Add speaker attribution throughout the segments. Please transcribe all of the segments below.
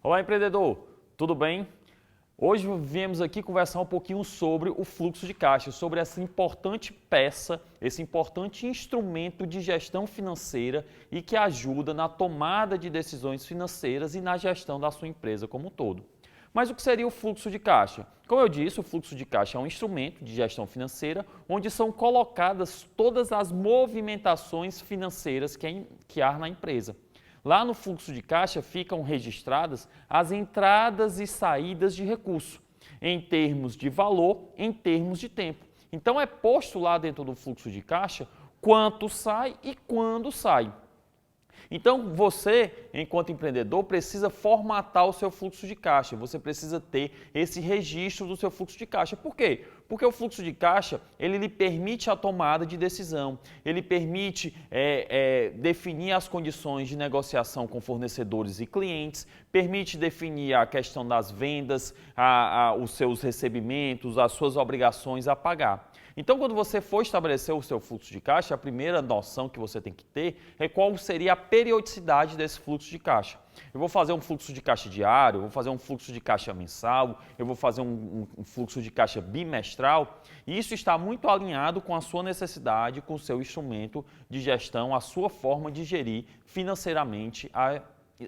Speaker 1: Olá, empreendedor, tudo bem? Hoje viemos aqui conversar um pouquinho sobre o fluxo de caixa, sobre essa importante peça, esse importante instrumento de gestão financeira e que ajuda na tomada de decisões financeiras e na gestão da sua empresa como um todo. Mas o que seria o fluxo de caixa? Como eu disse, o fluxo de caixa é um instrumento de gestão financeira onde são colocadas todas as movimentações financeiras que há na empresa. Lá no fluxo de caixa ficam registradas as entradas e saídas de recurso, em termos de valor, em termos de tempo. Então é posto lá dentro do fluxo de caixa quanto sai e quando sai. Então você, enquanto empreendedor, precisa formatar o seu fluxo de caixa, você precisa ter esse registro do seu fluxo de caixa. Por quê? Porque o fluxo de caixa, ele lhe permite a tomada de decisão, ele permite definir as condições de negociação com fornecedores e clientes, permite definir a questão das vendas, os seus recebimentos, as suas obrigações a pagar. Então, quando você for estabelecer o seu fluxo de caixa, a primeira noção que você tem que ter é qual seria a periodicidade desse fluxo de caixa. Eu vou fazer um fluxo de caixa diário, eu vou fazer um fluxo de caixa mensal, eu vou fazer um fluxo de caixa bimestral, e isso está muito alinhado com a sua necessidade, com o seu instrumento de gestão, a sua forma de gerir financeiramente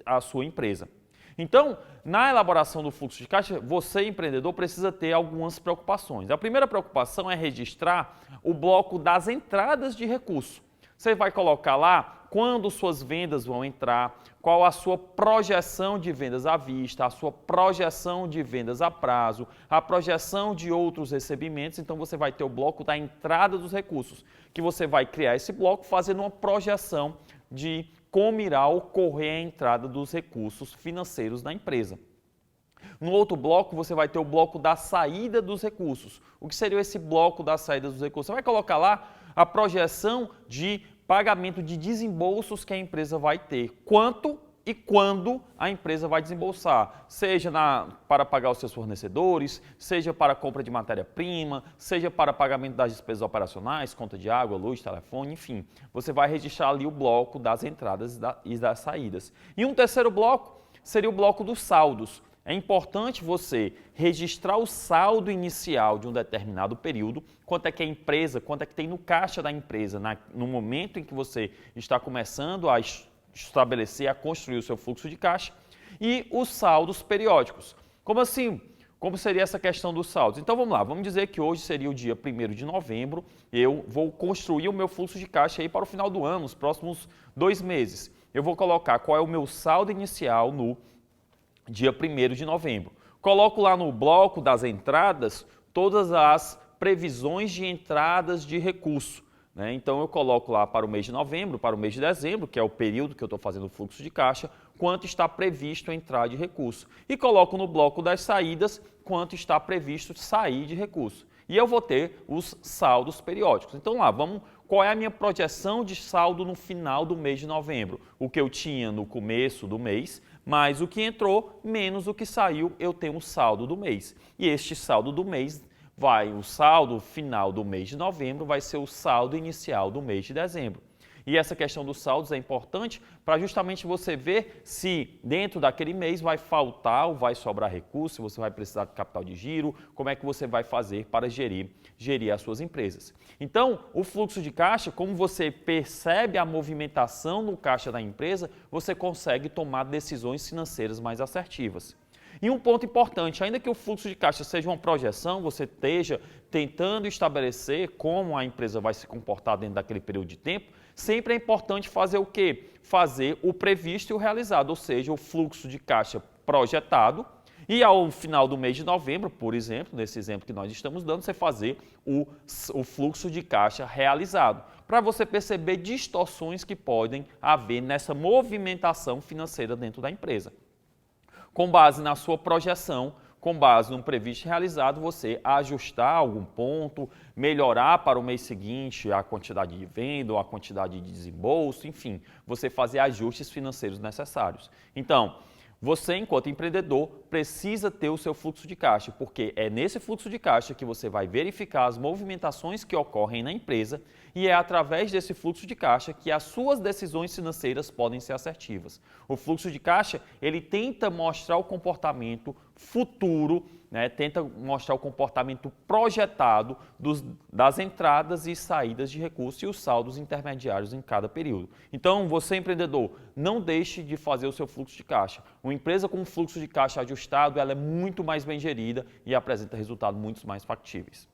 Speaker 1: a sua empresa. Então, na elaboração do fluxo de caixa, você, empreendedor, precisa ter algumas preocupações. A primeira preocupação é registrar o bloco das entradas de recurso. Você vai colocar lá quando suas vendas vão entrar, qual a sua projeção de vendas à vista, a sua projeção de vendas a prazo, a projeção de outros recebimentos. Então, você vai ter o bloco da entrada dos recursos, que você vai criar esse bloco fazendo uma projeção de como irá ocorrer a entrada dos recursos financeiros da empresa. No outro bloco, você vai ter o bloco da saída dos recursos. O que seria esse bloco da saída dos recursos? Você vai colocar lá a projeção de pagamento de desembolsos que a empresa vai ter. Quanto e quando a empresa vai desembolsar, seja para pagar os seus fornecedores, seja para a compra de matéria-prima, seja para pagamento das despesas operacionais, conta de água, luz, telefone, enfim. Você vai registrar ali o bloco das entradas e das saídas. E um terceiro bloco seria o bloco dos saldos. É importante você registrar o saldo inicial de um determinado período, quanto é que a empresa, quanto é que tem no caixa da empresa, no momento em que você está começando a estabelecer, a construir o seu fluxo de caixa, e os saldos periódicos. Como assim? Como seria essa questão dos saldos? Então vamos lá, vamos dizer que hoje seria o dia 1º de novembro, eu vou construir o meu fluxo de caixa aí para o final do ano, os próximos 2 meses. Eu vou colocar qual é o meu saldo inicial no dia 1º de novembro. Coloco lá no bloco das entradas todas as previsões de entradas de recurso. Então eu coloco lá para o mês de novembro, para o mês de dezembro, que é o período que eu estou fazendo o fluxo de caixa, quanto está previsto entrar de recurso. E coloco no bloco das saídas quanto está previsto sair de recurso. E eu vou ter os saldos periódicos. Então lá, qual é a minha projeção de saldo no final do mês de novembro? O que eu tinha no começo do mês, mais o que entrou, menos o que saiu, eu tenho um saldo do mês. E este saldo do mês o saldo final do mês de novembro vai ser o saldo inicial do mês de dezembro. E essa questão dos saldos é importante para justamente você ver se dentro daquele mês vai faltar ou vai sobrar recurso, se você vai precisar de capital de giro, como é que você vai fazer para gerir as suas empresas. Então, o fluxo de caixa, como você percebe a movimentação no caixa da empresa, você consegue tomar decisões financeiras mais assertivas. E um ponto importante, ainda que o fluxo de caixa seja uma projeção, você esteja tentando estabelecer como a empresa vai se comportar dentro daquele período de tempo, sempre é importante fazer o quê? Fazer o previsto e o realizado, ou seja, o fluxo de caixa projetado e ao final do mês de novembro, por exemplo, nesse exemplo que nós estamos dando, você fazer o fluxo de caixa realizado, para você perceber distorções que podem haver nessa movimentação financeira dentro da empresa. Com base na sua projeção, com base no previsto realizado, você ajustar algum ponto, melhorar para o mês seguinte a quantidade de venda ou a quantidade de desembolso, enfim, você fazer ajustes financeiros necessários. Então, você, enquanto empreendedor, precisa ter o seu fluxo de caixa, porque é nesse fluxo de caixa que você vai verificar as movimentações que ocorrem na empresa e é através desse fluxo de caixa que as suas decisões financeiras podem ser assertivas. O fluxo de caixa, ele tenta mostrar o comportamento futuro, né, tenta mostrar o comportamento projetado das entradas e saídas de recursos e os saldos intermediários em cada período. Então, você empreendedor, não deixe de fazer o seu fluxo de caixa. Uma empresa com um fluxo de caixa ajustado, ela é muito mais bem gerida e apresenta resultados muito mais factíveis.